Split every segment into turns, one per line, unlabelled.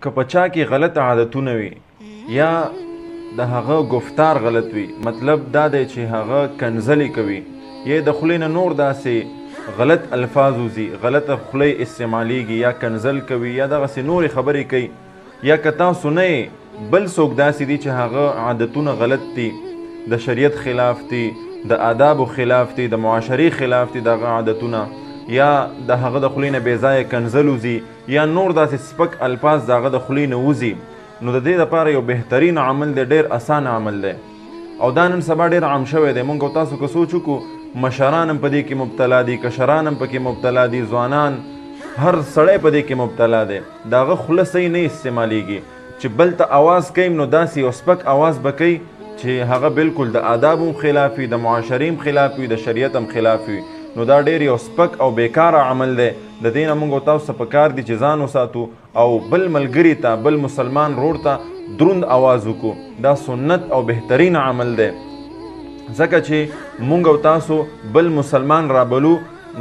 که په چا کې غلط عادتونه وي یا د هغه گفتار غلط وي، مطلب دا دی چې هغه کنځلې کوي یا د خولې نه نور داسې غلط الفاظ وځي، غلطه خولۍ استعمالیږي یا کنځل کوي یا دغسې نورې خبرې کوي، یا که تاسو نه یې بل څوک داسې دي چې هغه عادتونه غلط دي، د شریعت خلاف دي، د آدابو خلاف دي، د معاشرې خلاف دي دغه عادتونه، یا د هغه د خولې نه بېځایه کنځل وځي یا نور داسې سپک الفاظ د هغه د خولې نه وځي، نو د دې دپاره یو بهترین عمل دی، ډېر اسان عمل دی او دا نن سبا ډېر عام شوی دی. مونږ او تاسو که سوچ وکړو مشران هم په دې کې مبتلا دي، کشران هم پکې مبتلا دي، ځوانان، هر سړی په دې کې مبتلا دی. د هغه خوله صحیح نه استعمالیږي چې بل ته اواز کوي نو داسې یو سپک اواز به کوي چې هغه بالکل د آدابو هم خلاف وي، د معاشرې هم خلاف وي، د شریعت هم خلاف وي، نو دا ډېر یو سپک او بیکاره عمل دی. د دې نه موږ او تاسو ته پکار دي چې ځان وساتو او بل ملګري ته، بل مسلمان رور ته دروند آواز وکړو. دا سنت او بهترین عمل دی، ځکه چې موږ او تاسو بل مسلمان رابلو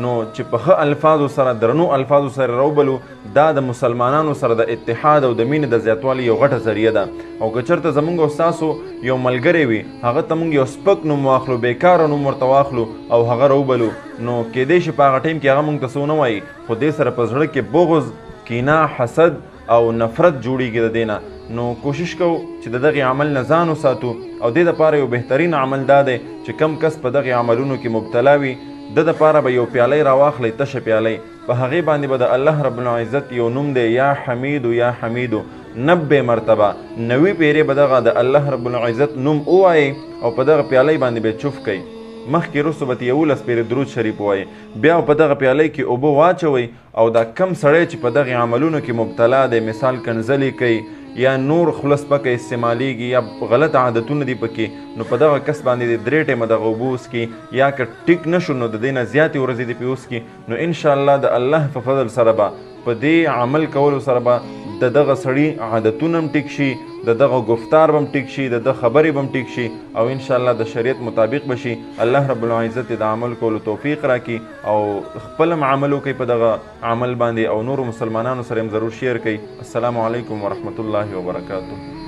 نو چې په ښه الفاظو سره، درنو الفاظو سره راوبلو، دا د مسلمانانو سره د اتحاد او د مینې د زیاتوالي یو غټه ذریعه ده. او که چېرته زموږ او ستاسو یو ملګری وي، هغه ته موږ یو سپک نوم واخلو، بیکاره نوم ورته واخلو او هغه راوبلو، نو کیدای شي په هغه ټایم کې هغه موږ ته څه ونه وایي، خو دې سره په زړه کې بغض، کینه، حسد او نفرت جوړیږي د دې نه. نو کوشش کوو چې د دغې عمل نه ځان وساتو او دې دپاره یو بهترین عمل دا دی چې کم کس په دغې عملونو کې مبتلا وي، د دپاره به یو پیالی راواخلی، تشه پیالی، په هغې باندې به د الله رب العزت یو نوم دی، یا حمیدو یا حمیدو، 90 مرتبه 90 پیرې به دغه د الله رب العزت نوم ووایي او په دغه پیالی باندې به چوف کوي. مخکې وروسته به 11 پیرې درود شریف ووایي، بیا په دغه پیالی کې اوبه واچوئ او دا کم سړی چې په دغې عملونو کې مبتلا دی، مثال کنځلې کوي یا نور خوله سپکه استعمالیږي یا غلط عادتونه دي پکې، نو په دغه کس باندې د 3 ټیمه دغه اوبه وڅکي، یا که ټیک نه شو نو د دې نه زیاتې ورځې دې پې وڅکي، نو انشاءالله د الله په فضل سره به په دې عمل کولو سره به د دغه سړي عادتونه هم ټیک شي، د دغه گفتار به هم ټیک شي، د ده خبرې به هم ټیک شي او انشاءالله د شریعت مطابق به شي. الله رب العزت د عمل کولو توفیق راکړي او خپل هم عمل وکړي په دغه عمل باندې او نورو مسلمانانو سره هم ضرور شیر کړئ. السلام علیکم ورحمة الله وبرکاته.